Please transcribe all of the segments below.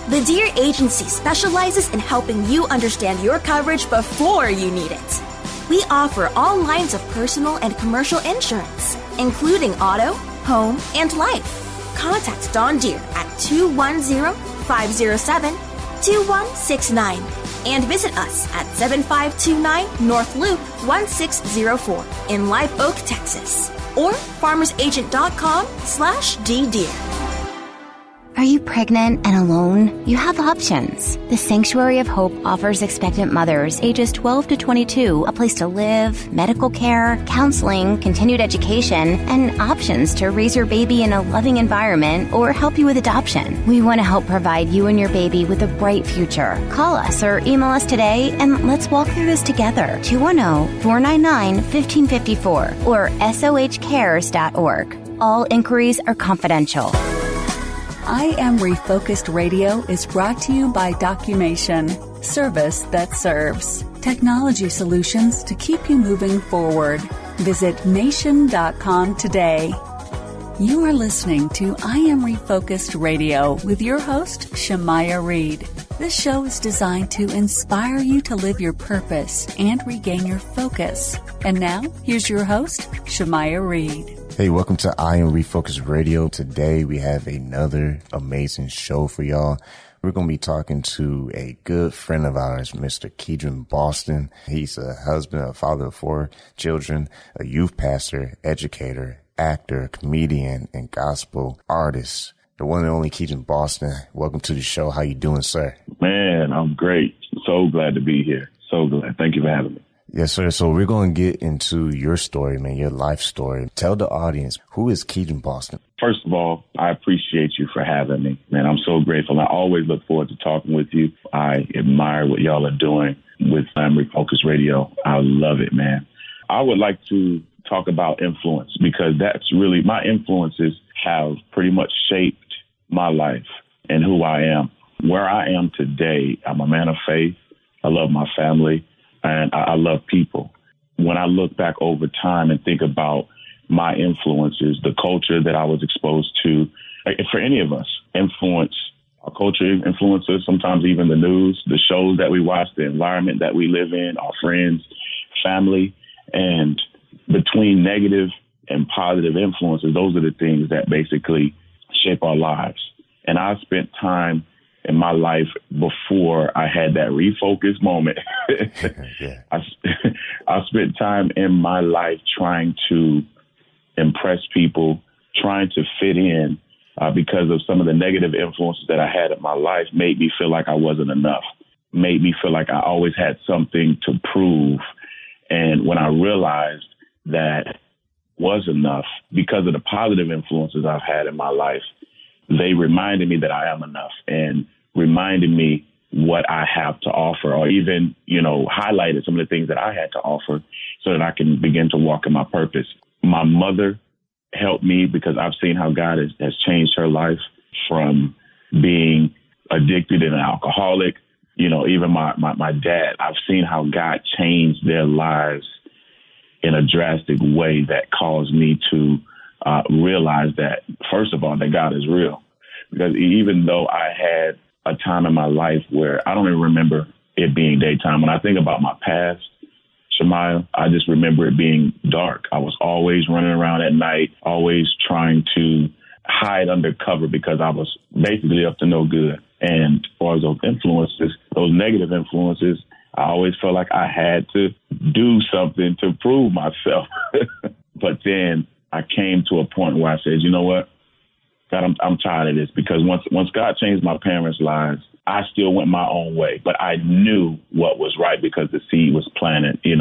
The Dear Agency specializes in helping you understand your coverage before you need it. We offer all lines of personal and commercial insurance, including auto, home, and life. Contact Dawn Deere at 210-507-2169 and visit us at 7529 North Loop 1604 in Live Oak, Texas, or farmersagent.com/ddeer. Are you pregnant and alone? You have options. The Sanctuary of Hope offers expectant mothers ages 12 to 22 a place to live, medical care, counseling, continued education, and options to raise your baby in a loving environment or help you with adoption. We want to help provide you and your baby with a bright future. Call us or email us today and let's walk through this together. 210-499-1554 or sohcares.org. All inquiries are confidential. I Am Refocused Radio is brought to you by Documation, service that serves. Technology solutions to keep you moving forward. Visit nation.com today. You are listening to I Am Refocused Radio with your host, Shemaya Reed. This show is designed to inspire you to live your purpose and regain your focus. And now, here's your host, Shemaya Reed. Hey, welcome to I Am Refocused Radio. Today we have another amazing show for y'all. We're going to be talking to a good friend of ours, Mr. Keedren Boston. He's a husband, a father of 4 children, a youth pastor, educator, actor, comedian, and gospel artist. The one and only Keedren Boston. Welcome to the show. How you doing, sir? Man, I'm great. So glad to be here. So glad. Thank you for having me. Yes, sir. So we're going to get into your story, man, your life story. Tell the audience, who is Keedren Boston? First of all, I appreciate you for having me, man. I'm so grateful. I always look forward to talking with you. I admire what y'all are doing with I Am Refocused Radio. I love it, man. I would like to talk about influence because that's really, my influences have pretty much shaped my life and who I am. Where I am today, I'm a man of faith. I love my family. And I love people. When I look back over time and think about my influences, the culture that I was exposed to, for any of us, influence, our culture influences, sometimes even the news, the shows that we watch, the environment that we live in, our friends, family, and between negative and positive influences, those are the things that basically shape our lives. And I spent time in my life before I had that refocus moment. Yeah. I spent time in my life trying to impress people, trying to fit in because of some of the negative influences that I had in my life made me feel like I wasn't enough, made me feel like I always had something to prove. And when I realized that was enough because of the positive influences I've had in my life, they reminded me that I am enough and reminded me what I have to offer, or even, highlighted some of the things that I had to offer so that I can begin to walk in my purpose. My mother helped me because I've seen how God has changed her life from being addicted and an alcoholic. Even my dad, I've seen how God changed their lives in a drastic way that caused me to realize that, first of all, that God is real. Because even though I had a time in my life where I don't even remember it being daytime, when I think about my past, Shemaya, I just remember it being dark. I was always running around at night, always trying to hide under cover because I was basically up to no good. And as far as those influences, those negative influences, I always felt like I had to do something to prove myself. But then I came to a point where I said, you know what? God, I'm tired of this, because once God changed my parents' lives, I still went my own way, but I knew what was right because the seed was planted, and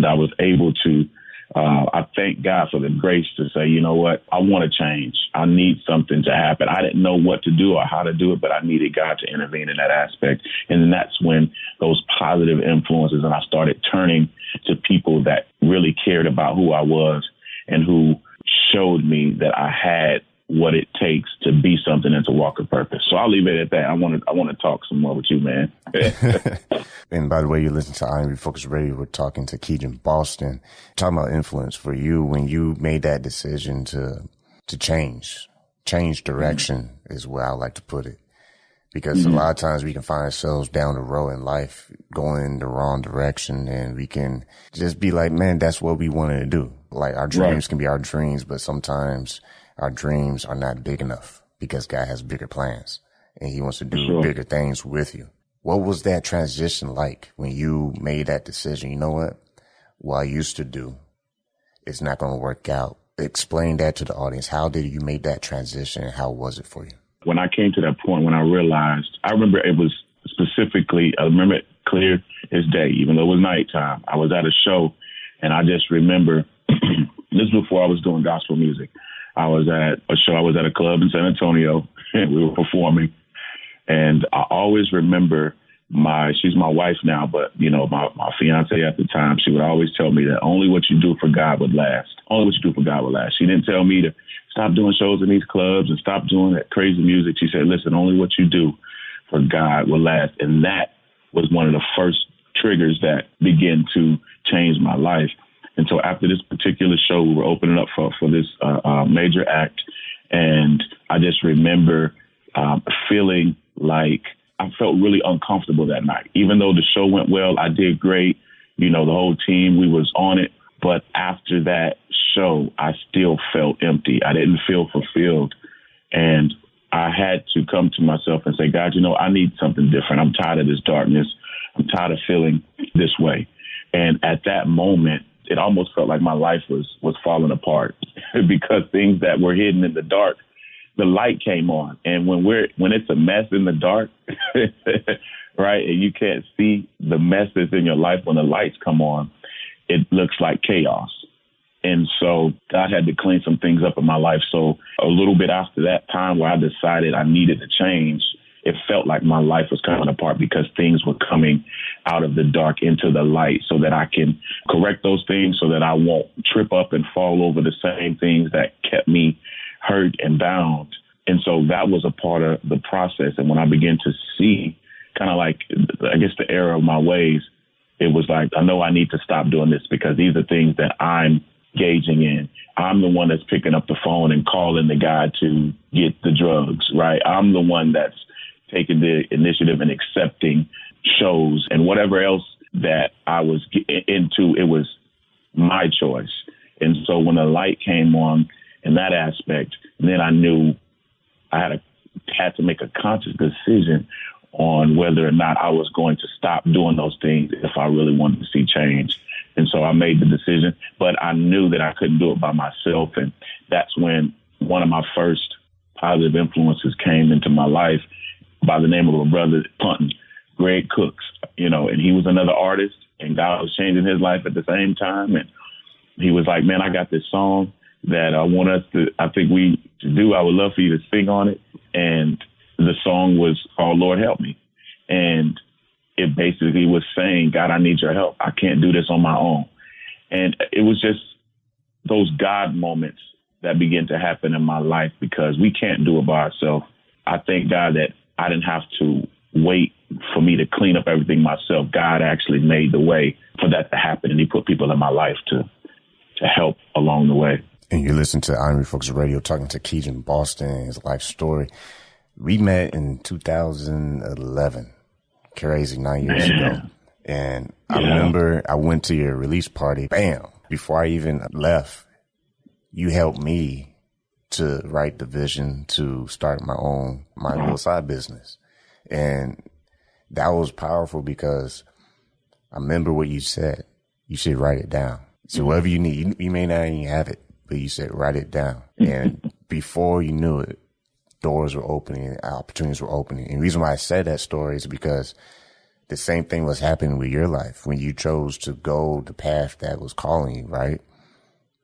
I was able to, I thank God for the grace to say, you know what, I want to change. I need something to happen. I didn't know what to do or how to do it, but I needed God to intervene in that aspect. And then that's when those positive influences, and I started turning to people that really cared about who I was and who showed me that I had what it takes to be something and to walk a purpose. So I'll leave it at that. I want to talk some more with you, man. And by the way, you listen to I Am Refocused Radio. We're talking to Keedren Boston, talking about influence for you when you made that decision to change direction is where I like to put it. Because a lot of times we can find ourselves down the road in life going the wrong direction, and we can just be like, man, that's what we wanted to do. Like our dreams can be our dreams, but sometimes our dreams are not big enough because God has bigger plans and he wants to do bigger things with you. What was that transition like when you made that decision? You know what I used to do, it's not going to work out. Explain that to the audience. How did you make that transition and how was it for you? When I came to that point, when I realized, I remember it was specifically, I remember it clear as day, even though it was nighttime. I was at a show, and I just remember, this was before I was doing gospel music. I was at a show, I was at a club in San Antonio, and we were performing. And I always remember she's my wife now, but, you know, my fiance at the time, she would always tell me that only what you do for God would last. Only what you do for God would last. She didn't tell me to stop doing shows in these clubs and stop doing that crazy music. She said, listen, only what you do for God will last. And that was one of the first triggers that began to change my life. And so after this particular show, we were opening up for this major act. And I just remember feeling like I felt really uncomfortable that night. Even though the show went well, I did great. You know, the whole team, we was on it. But after that show, I still felt empty. I didn't feel fulfilled. And I had to come to myself and say, God, you know, I need something different. I'm tired of this darkness. I'm tired of feeling this way. And at that moment, it almost felt like my life was falling apart because things that were hidden in the dark, the light came on. And when it's a mess in the dark, right, and you can't see the messes in your life, when the lights come on, it looks like chaos. And so God had to clean some things up in my life. So a little bit after that time where I decided I needed to change, it felt like my life was coming apart because things were coming out of the dark into the light so that I can correct those things so that I won't trip up and fall over the same things that kept me hurt and bound. And so that was a part of the process. And when I began to see kind of like, I guess, the error of my ways, it was like, I know I need to stop doing this because these are things that I'm engaging in. I'm the one that's picking up the phone and calling the guy to get the drugs, right? I'm the one that's taking the initiative and accepting shows and whatever else that I was into, it was my choice. And so when the light came on in that aspect, then I knew I had to make a conscious decision on whether or not I was going to stop doing those things if I really wanted to see change. And so I made the decision, but I knew that I couldn't do it by myself. And that's when one of my first positive influences came into my life by the name of a brother, Puntin, Greg Cooks, you know, and he was another artist and God was changing his life at the same time. And he was like, man, I got this song that I think we should do. I would love for you to sing on it. And the song was called Lord Help Me. And it basically was saying, God, I need your help. I can't do this on my own. And it was just those God moments that began to happen in my life because we can't do it by ourselves. I thank God that I didn't have to wait for me to clean up everything myself. God actually made the way for that to happen. And he put people in my life to help along the way. And you listen to Iron Focus Radio, talking to Keedren Boston and his life story. We met in 2011, crazy 9 years ago. And I remember I went to your release party. Bam! Before I even left, you helped me to write the vision to start my little side business. And that was powerful because I remember what you said. You should write it down. So whatever you need, you may not even have it, but you said write it down. And before you knew it, doors were opening, opportunities were opening. And the reason why I said that story is because the same thing was happening with your life when you chose to go the path that was calling you, right?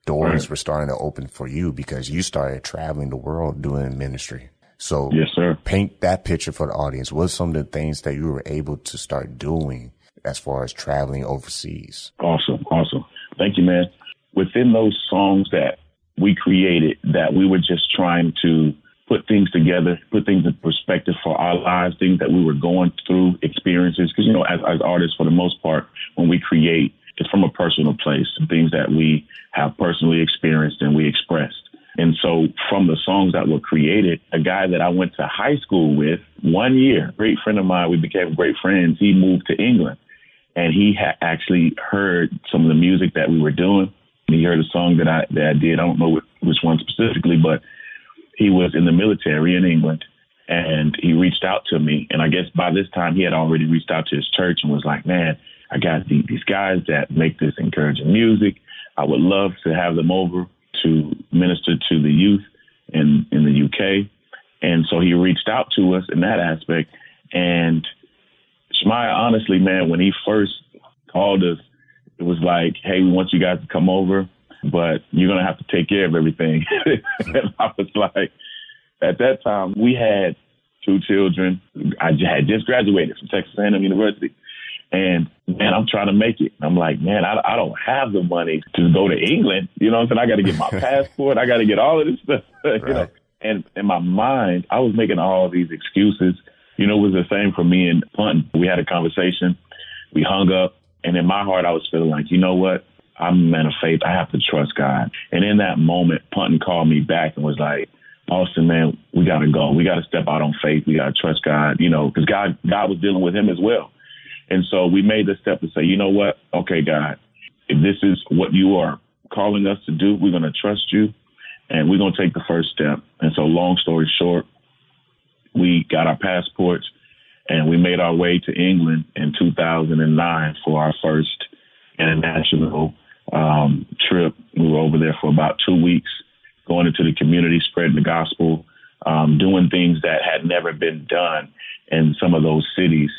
Doors were starting to open for you because you started traveling the world doing ministry. So yes, sir. Paint that picture for the audience. What are some of the things that you were able to start doing as far as traveling overseas? Awesome. Thank you, man. Within those songs that we created, that we were just trying to put things together, put things in perspective for our lives, things that we were going through, experiences. Because, you know, as artists, for the most part, when we create, it's from a personal place, things that we have personally experienced and we expressed. And so from the songs that were created, a guy that I went to high school with 1 year, great friend of mine, we became great friends. He moved to England and he had actually heard some of the music that we were doing. He heard a song that I did. I don't know which one specifically, but he was in the military in England and he reached out to me. And I guess by this time he had already reached out to his church and was like, man, I got these guys that make this encouraging music. I would love to have them over to minister to the youth in the UK. And so he reached out to us in that aspect. And Shmaya, honestly, man, when he first called us, it was like, hey, we want you guys to come over, but you're going to have to take care of everything. And I was like, at that time, we had 2 children. I had just graduated from Texas A&M University. And, man, I'm trying to make it. I'm like, man, I don't have the money to go to England. You know what I'm saying? I got to get my passport. I got to get all of this stuff. Right. You know? And in my mind, I was making all these excuses. You know, it was the same for me and Puntin. We had a conversation. We hung up. And in my heart, I was feeling like, you know what? I'm a man of faith. I have to trust God. And in that moment, Puntin called me back and was like, Austin, man, we got to go. We got to step out on faith. We got to trust God, you know, because God was dealing with him as well. And so we made the step to say, you know what? Okay, God, if this is what you are calling us to do, we're going to trust you and we're going to take the first step. And so long story short, we got our passports and we made our way to England in 2009 for our first international trip. We were over there for about 2 weeks, going into the community, spreading the gospel, doing things that had never been done in some of those cities,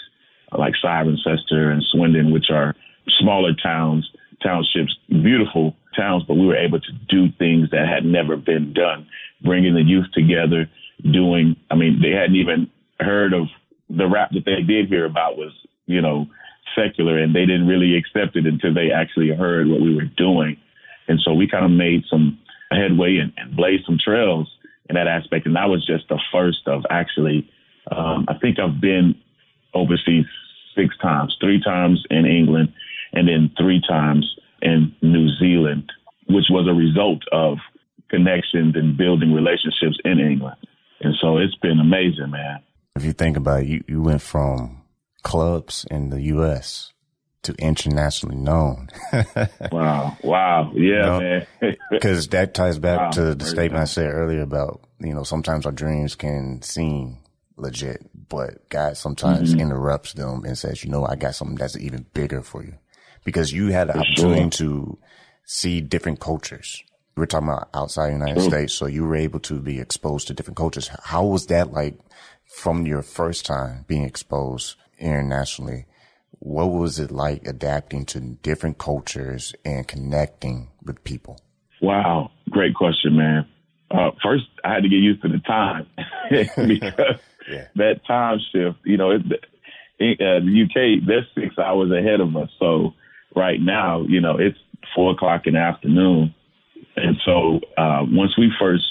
like Cirencester and Swindon, which are smaller townships, beautiful towns, but we were able to do things that had never been done, bringing the youth together, they hadn't even heard of the rap that they did hear about was, you know, secular, and they didn't really accept it until they actually heard what we were doing. And so we kind of made some headway and blazed some trails in that aspect. And that was just the first of actually, I think I've been overseas 6 times, 3 times in England, and then 3 times in New Zealand, which was a result of connections and building relationships in England. And so it's been amazing, man. If you think about it, you went from clubs in the U.S. to internationally known. Wow. Yeah, man. Because that ties back to the statement I said earlier about, you know, sometimes our dreams can seem legit, but God sometimes interrupts them and says, you know, I got something that's even bigger for you, because you had the opportunity to see different cultures. We're talking about outside the United States, so you were able to be exposed to different cultures. How was that like from your first time being exposed internationally? What was it like adapting to different cultures and connecting with people? Wow. Great question, man. First, I had to get used to the time because that time shift, you know, the UK, they're 6 hours ahead of us. So right now, you know, it's 4 o'clock in the afternoon. And so once we first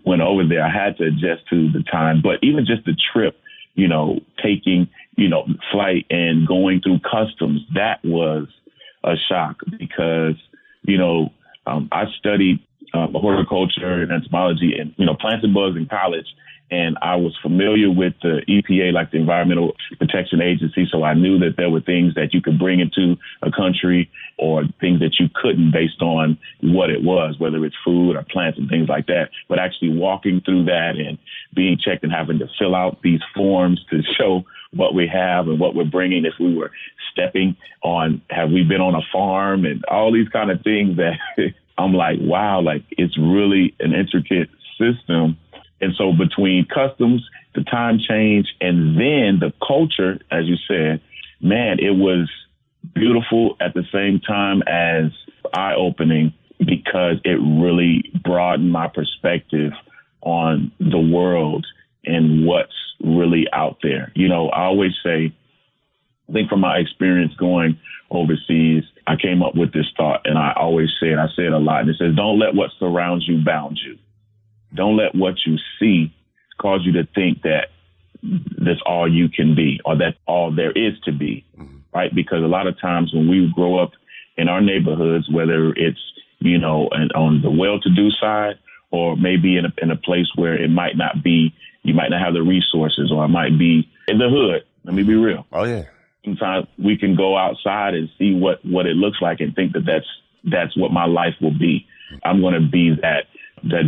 went over there, I had to adjust to the time. But even just the trip, you know, taking, you know, flight and going through customs, that was a shock because, you know, I studied horticulture and entomology and, you know, plants and bugs in college. And I was familiar with the EPA, like the Environmental Protection Agency. So I knew that there were things that you could bring into a country or things that you couldn't based on what it was, whether it's food or plants and things like that. But actually walking through that and being checked and having to fill out these forms to show what we have and what we're bringing, if we were stepping on, have we been on a farm and all these kind of things that I'm like, wow, like it's really an intricate system. And so between customs, the time change, and then the culture, as you said, man, it was beautiful at the same time as eye-opening because it really broadened my perspective on the world and what's really out there. You know, I always say, I think from my experience going overseas, I came up with this thought, and I always say it, I say it a lot, and it says, don't let what surrounds you bound you. Don't let what you see cause you to think that that's all you can be or that's all there is to be, right? Because a lot of times when we grow up in our neighborhoods, whether it's, you know, on the well-to-do side or maybe in a place where it might not be, you might not have the resources, or it might be in the hood. Let me be real. Oh, yeah. Sometimes we can go outside and see what it looks like and think that that's what my life will be. I'm going to be that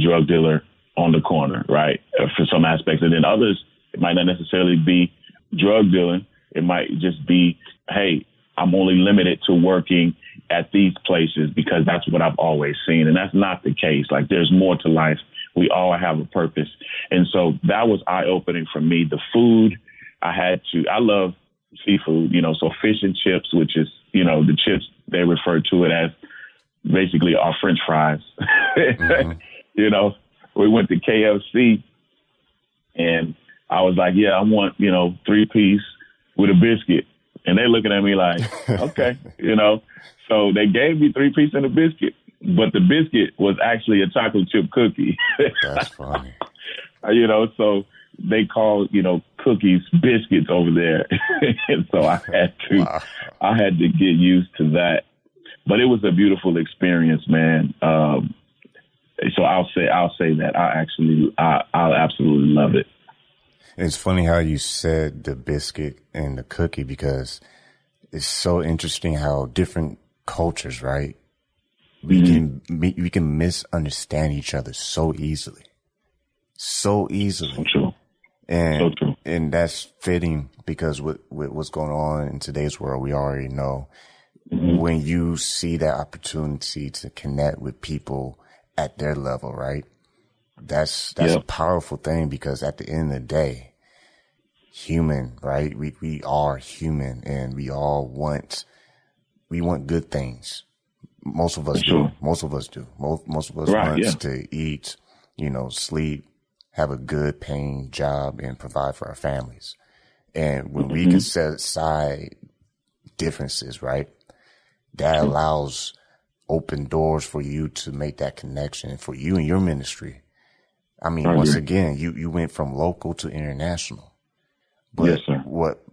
drug dealer on the corner, right? For some aspects. And then others, it might not necessarily be drug dealing. It might just be, hey, I'm only limited to working at these places because that's what I've always seen. And that's not the case. Like, there's more to life. We all have a purpose. And so that was eye-opening for me. The food, I love seafood, so fish and chips, which is, the chips, they refer to it as basically our French fries. Mm-hmm. We went to KFC and I was like, yeah, I want, 3-piece with a biscuit. And they looking at me like, okay, So they gave me 3-piece and a biscuit, but the biscuit was actually a chocolate chip cookie. That's funny. So they call, cookies biscuits over there. And so I had to get used to that. But it was a beautiful experience, man. So I'll say that I'll absolutely love it. It's funny how you said the biscuit and the cookie, because it's so interesting how different cultures, right? We can misunderstand each other so easily. So easily. So true. And that's fitting, because with what's going on in today's world, we already know when you see that opportunity to connect with people at their level, right? That's a powerful thing, because at the end of the day, human, right? We are human, and we want good things. Most of us do. Most of us do. Most of us want to eat, sleep, have a good paying job, and provide for our families. And when we can set aside differences, right, that allows open doors for you to make that connection for you and your ministry. I mean, once again, you went from local to international. But yes, sir. What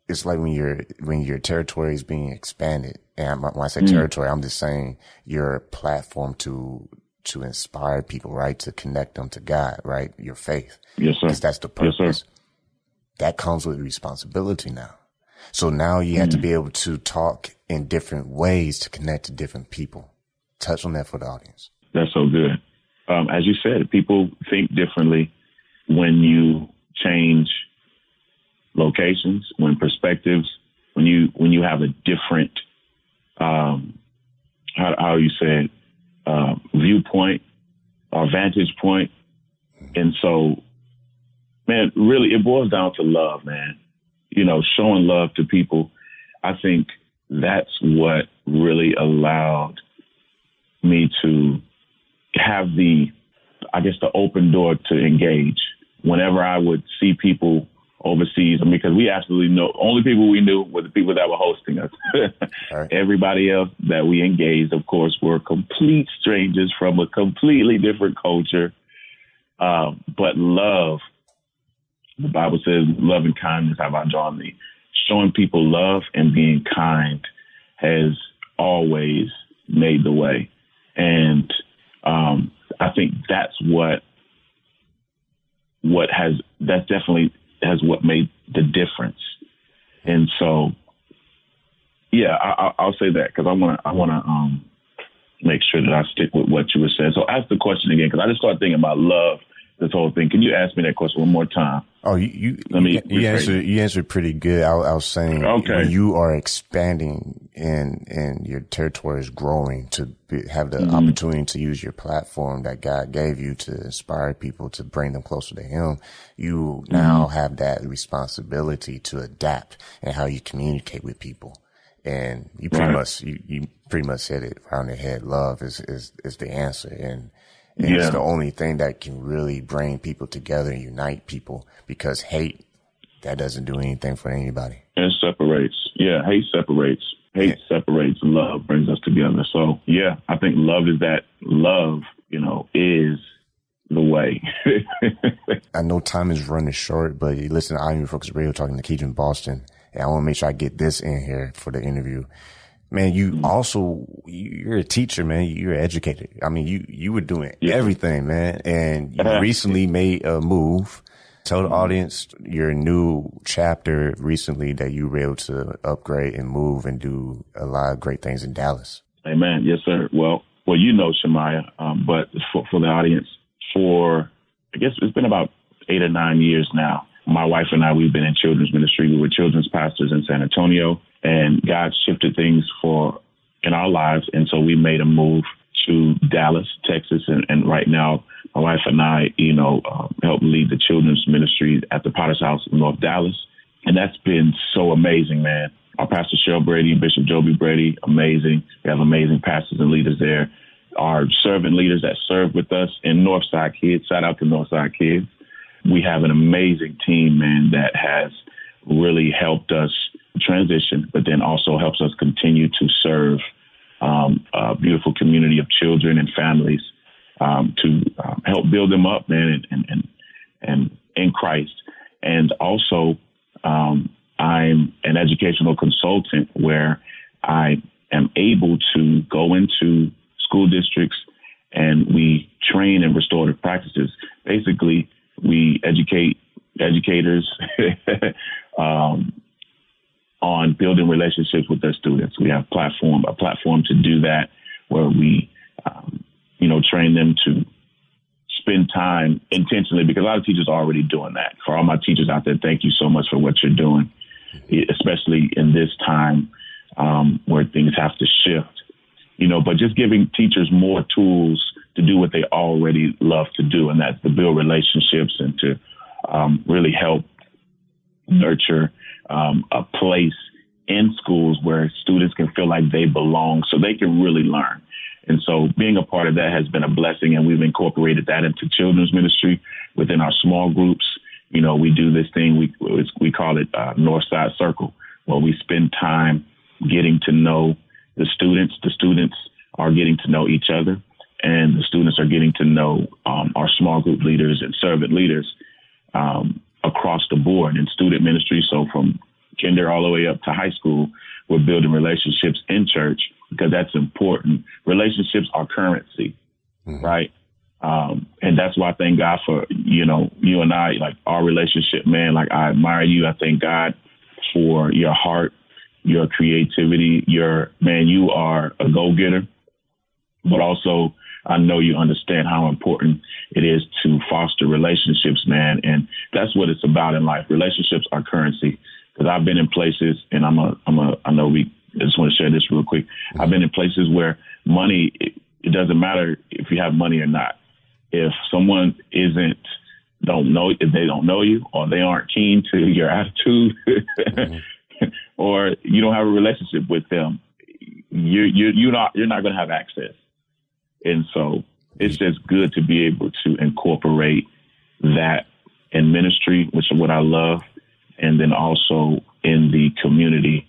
it's like when your territory is being expanded, and when I say territory, I'm just saying your platform to inspire people, right? To connect them to God, right? Your faith. Yes, sir. Because that's the purpose. Yes, sir. That comes with responsibility now. So now you have to be able to talk in different ways to connect to different people. Touch on that for the audience. That's so good. As you said, people think differently when you change locations, when perspectives, when you have a different, how you say it, viewpoint or vantage point. And so, man, really, it boils down to love, man. Showing love to people. I think that's what really allowed me to have the open door to engage whenever I would see people overseas. Because we absolutely know, only people we knew were the people that were hosting us. Right. Everybody else that we engaged, of course, were complete strangers from a completely different culture. But love, the Bible says, love and kindness have I drawn thee. Showing people love and being kind has always made the way. And I think that's what made the difference. And so, yeah, I'll say that, because I want to make sure that I stick with what you were saying. So ask the question again, because I just started thinking about love, this whole thing. Can you ask me that question one more time? Oh, you answered pretty good. I was saying, when you are expanding and your territory is growing, to have the opportunity to use your platform that God gave you to inspire people, to bring them closer to Him, you now have that responsibility to adapt in how you communicate with people. And you pretty much you pretty much said it around the head. Love is the answer, and it's the only thing that can really bring people together and unite people, because hate, that doesn't do anything for anybody. It separates. Yeah, hate separates. Hate separates. Love brings us together. So, yeah, I think love is that. Love, is the way. I know time is running short, but you listen to I'm Your Focus Radio, talking to Keedren Boston, and I want to make sure I get this in here for the interview. Man, you're a teacher, man. You're an educator. I mean, you were doing everything, man. And you recently made a move. Tell the audience your new chapter recently that you were able to upgrade and move and do a lot of great things in Dallas. Amen. Yes, sir. Well, Shemaiah, but for the audience, I guess it's been about 8 or 9 years now. My wife and I, we've been in children's ministry. We were children's pastors in San Antonio, and God shifted things in our lives. And so we made a move to Dallas, Texas. And right now, my wife and I, help lead the children's ministry at the Potter's House in North Dallas. And that's been so amazing, man. Our pastor, Cheryl Brady, and Bishop Joby Brady, amazing. We have amazing pastors and leaders there. Our servant leaders that serve with us in Northside Kids, shout out to Northside Kids. We have an amazing team, man, that has really helped us transition, but then also helps us continue to serve a beautiful community of children and families to help build them up, man, and in Christ. And also, I'm an educational consultant where I am able to go into school districts and we train in restorative practices. Basically, we educate educators on building relationships with their students. We have a platform to do that, where we, train them to spend time intentionally, because a lot of teachers are already doing that. For all my teachers out there, thank you so much for what you're doing, especially in this time where things have to shift. But just giving teachers more tools to do what they already love to do, and that's to build relationships and to really help nurture a place in schools where students can feel like they belong so they can really learn. And so being a part of that has been a blessing, and we've incorporated that into children's ministry within our small groups. We do this thing, we call it Northside Circle, where we spend time getting to know the students. The students are getting to know each other, and the students are getting to know our small group leaders and servant leaders across the board in student ministry. So from kinder all the way up to high school, we're building relationships in church, because that's important. Relationships are currency, right? And that's why I thank God for, you and I, like our relationship, man. Like, I admire you. I thank God for your heart, your creativity, you are a go-getter, but also I know you understand how important it is to foster relationships, man. And that's what it's about in life. Relationships are currency. Because I've been in places, and I just want to share this real quick. I've been in places where money, it doesn't matter if you have money or not. If someone if they don't know you, or they aren't keen to your attitude, or you don't have a relationship with them, you're not going to have access. And so it's just good to be able to incorporate that in ministry, which is what I love, and then also in the community,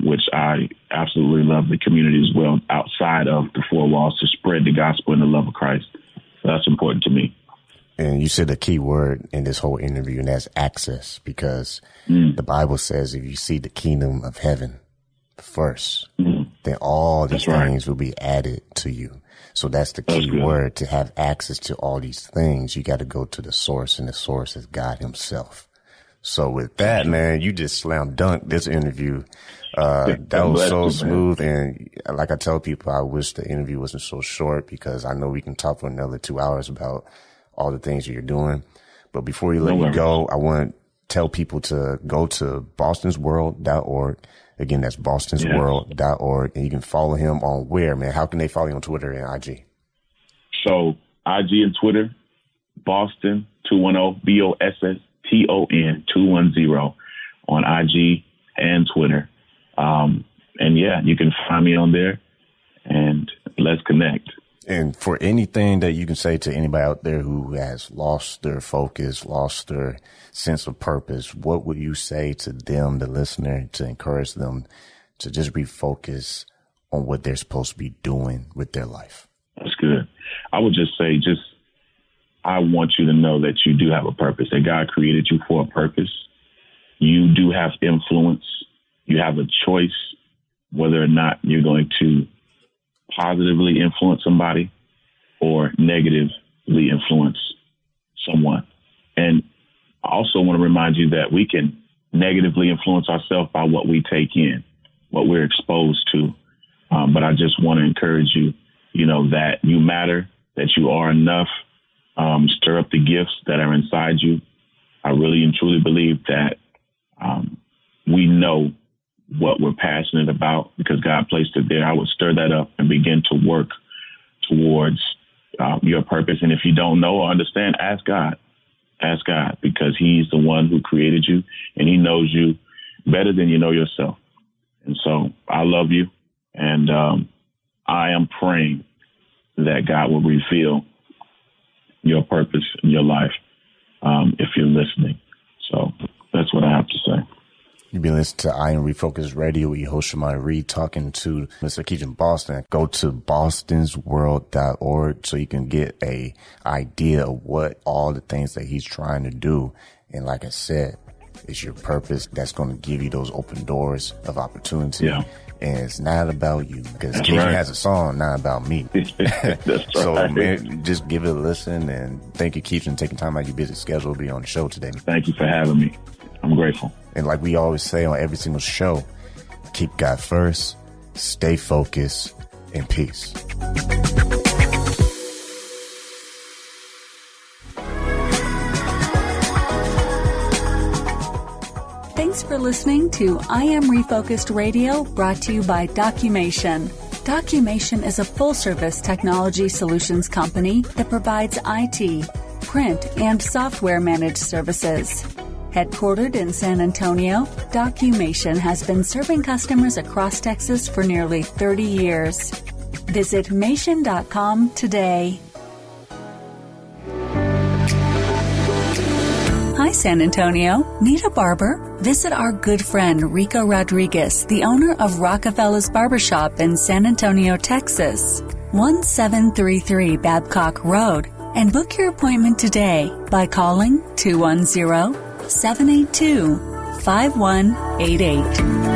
which I absolutely love the community as well, outside of the four walls, to spread the gospel and the love of Christ. So that's important to me. And you said a key word in this whole interview, and that's access, because the Bible says if you see the kingdom of heaven first, then all these things will be added to you. So that's the key word. To have access to all these things, you got to go to the source, and the source is God himself. So with that, man, you just slam dunked this interview. That was so smooth. And like I tell people, I wish the interview wasn't so short, because I know we can talk for another 2 hours about all the things that you're doing. But before we let you go, I want to tell people to go to bostonsworld.org. Again, that's bostonsworld.org. And you can follow him on where, man? How can they follow you on Twitter and IG? So IG and Twitter, Boston 210, BOSSTON 210 on IG and Twitter. And you can find me on there, and let's connect. And for anything that you can say to anybody out there who has lost their focus, lost their sense of purpose, what would you say to them, the listener, to encourage them to just refocus on what they're supposed to be doing with their life? That's good. I would just say, I want you to know that you do have a purpose, that God created you for a purpose. You do have influence. You have a choice whether or not you're going to positively influence somebody or negatively influence someone. And I also want to remind you that we can negatively influence ourselves by what we take in, what we're exposed to. But I just want to encourage you, that you matter, that you are enough. Stir up the gifts that are inside you. I really and truly believe that we know what we're passionate about because God placed it there. I would stir that up and begin to work towards your purpose. And if you don't know or understand, ask God. Ask God, because he's the one who created you and he knows you better than you know yourself. And so I love you. And I am praying that God will reveal your purpose in your life if you're listening. So that's what I have to say. You've been listening to I Am Refocused Radio with your host, Shamai Reed, talking to Mr. Keedren Boston. Go to bostonsworld.org so you can get a idea of what all the things that he's trying to do. And like I said, it's your purpose that's going to give you those open doors of opportunity. Yeah. And it's not about you because Keedren has a song, not about me. That's so right. Man, just give it a listen, and thank you, Keedren, taking time out of your busy schedule to be on the show today. Thank you for having me. I'm grateful. And like we always say on every single show, keep God first, stay focused, and peace. Thanks for listening to I Am Refocused Radio, brought to you by Documation. Documation is a full-service technology solutions company that provides IT, print, and software managed services. Headquartered in San Antonio, Documation has been serving customers across Texas for nearly 30 years. Visit Mation.com today. Hi, San Antonio. Need a barber? Visit our good friend Rico Rodriguez, the owner of Rockefeller's Barbershop in San Antonio, Texas, 1733 Babcock Road, and book your appointment today by calling 210-782-5188.